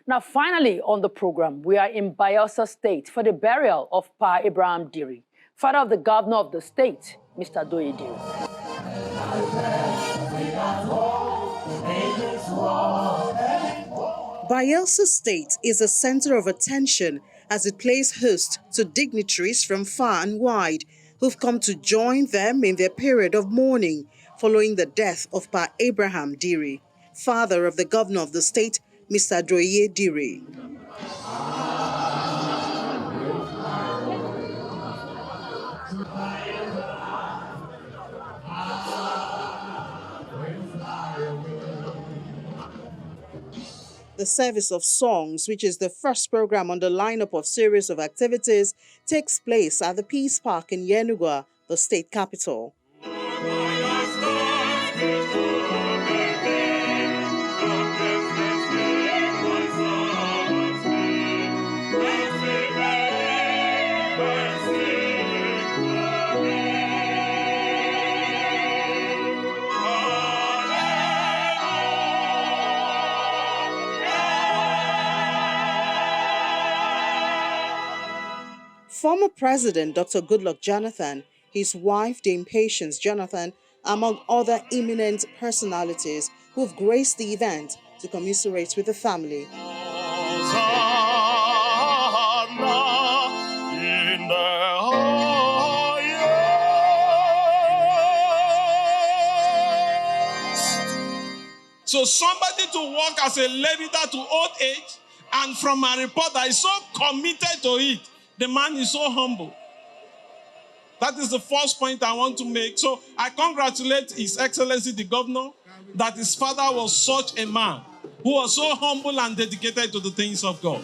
Now, finally on the program, we are in Bayelsa State for the burial of Pa Abraham Diri, father of the governor of the state, Mr. Douye Diri. Bayelsa State is a center of attention as it plays host to dignitaries from far and wide who've come to join them in their period of mourning following the death of Pa Abraham Diri, father of the governor of the state, Mr. Douye Diri. The service of songs, which is the first program on the lineup of series of activities, takes place at the Peace Park in Yenagoa, the state capital. Former President Dr. Goodluck Jonathan, his wife Dame Patience Jonathan, among other eminent personalities who have graced the event to commiserate with the family. So somebody to work as a leader to old age, and from a report that is so committed to it, the man is so humble. That is the first point I want to make. So I congratulate His Excellency the Governor that his father was such a man who was so humble and dedicated to the things of God.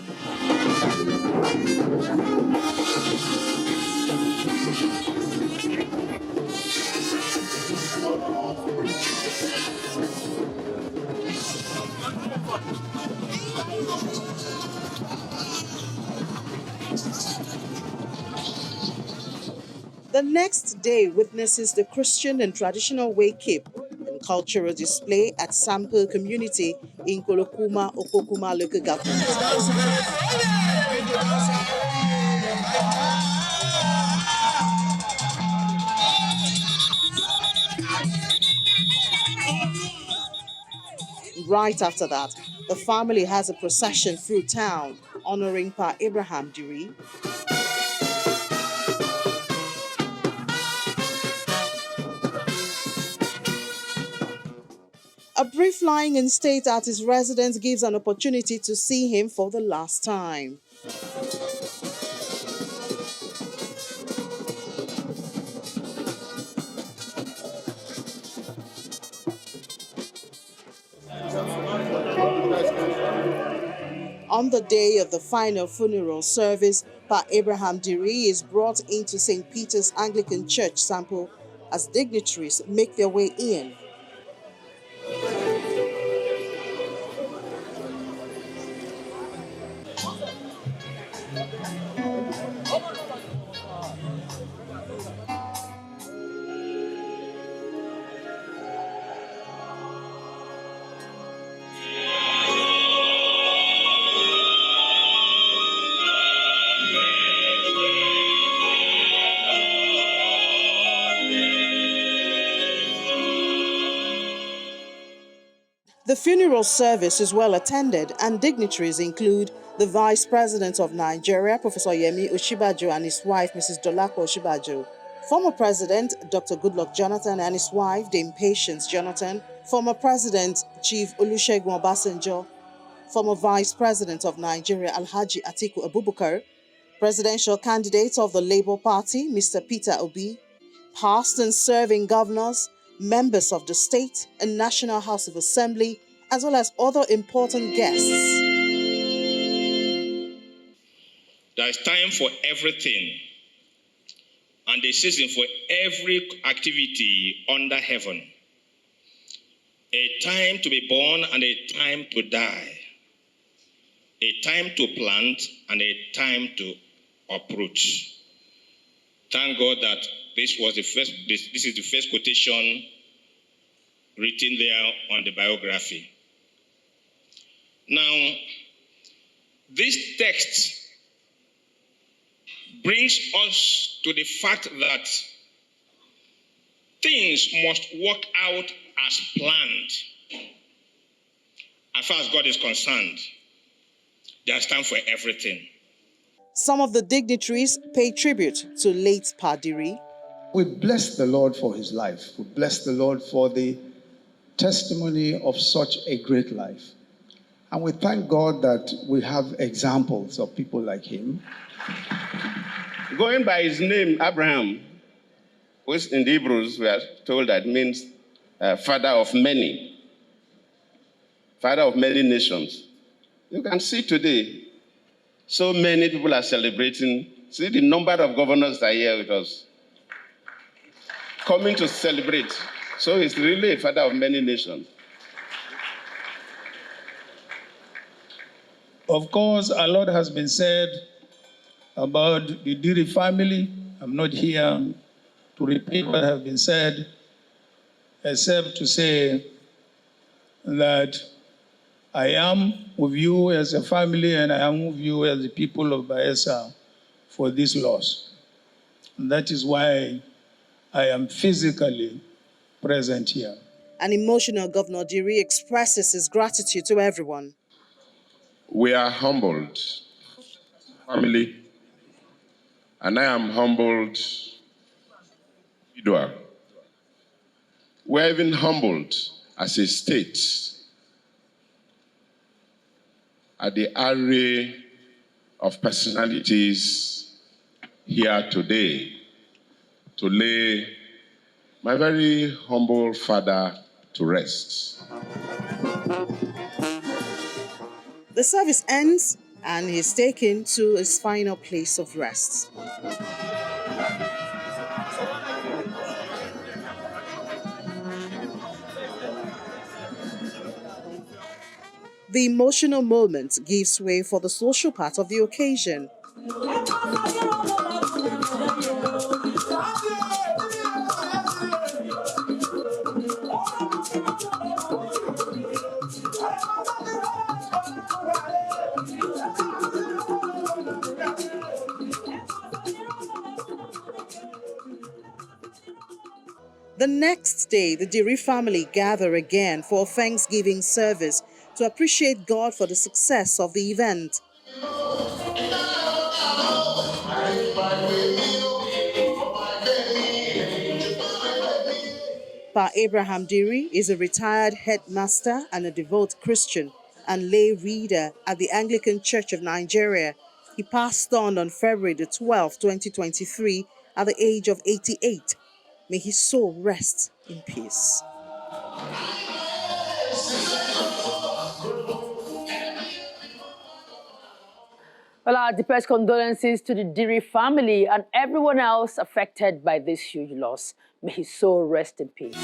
The next day witnesses the Christian and traditional wake-up and cultural display at Sample Community in Kolokuma, Okokuma local government. Right after that, the family has a procession through town honoring Pa Abraham Diri. A brief lying in state at his residence gives an opportunity to see him for the last time. On the day of the final funeral service, Pa Abraham Diri is brought into St. Peter's Anglican Church Sample as dignitaries make their way in. The funeral service is well attended, and dignitaries include the Vice President of Nigeria, Professor Yemi Osinbajo, and his wife, Mrs. Dolapo Osinbajo. Former President Dr. Goodluck Jonathan and his wife, Dame Patience Jonathan. Former President Chief Olusegun Obasanjo. Former Vice President of Nigeria, Alhaji Atiku Abubakar. Presidential candidate of the Labour Party, Mr. Peter Obi. Past and serving governors, members of the state and National House of Assembly, as well as other important guests. There is time for everything and a season for every activity under heaven. A time to be born and a time to die. A time to plant and a time to uproot. Thank God that this is the first quotation written there on the biography. Now, This text brings us to the fact that things must work out as planned. As far as God is concerned, there's time for everything. Some of the dignitaries pay tribute to late Diri. We bless the Lord for his life. We bless the Lord for the testimony of such a great life. And we thank God that we have examples of people like him. Going by his name, Abraham, which in the Hebrews we are told that means father of many nations. You can see today, so many people are celebrating. See the number of governors that are here with us, coming to celebrate. So he's really a father of many nations. Of course, a lot has been said about the Diri family. I'm not here to repeat what has been said, except to say that I am with you as a family and I am with you as the people of Bayelsa for this loss. And that is why I am physically present here. An emotional Governor Diri expresses his gratitude to everyone. We are humbled, family, and I am humbled, individual. We are even humbled as a state at the array of personalities here today to lay my very humble father to rest. The service ends and he is taken to his final place of rest. The emotional moment gives way for the social part of the occasion. The next day, the Diri family gather again for a Thanksgiving service to appreciate God for the success of the event. Pa Abraham Diri is a retired headmaster and a devout Christian and lay reader at the Anglican Church of Nigeria. He passed on February the 12th, 2023 at the age of 88. May his soul rest in peace. Well, our deepest condolences to the Diri family and everyone else affected by this huge loss. May his soul rest in peace.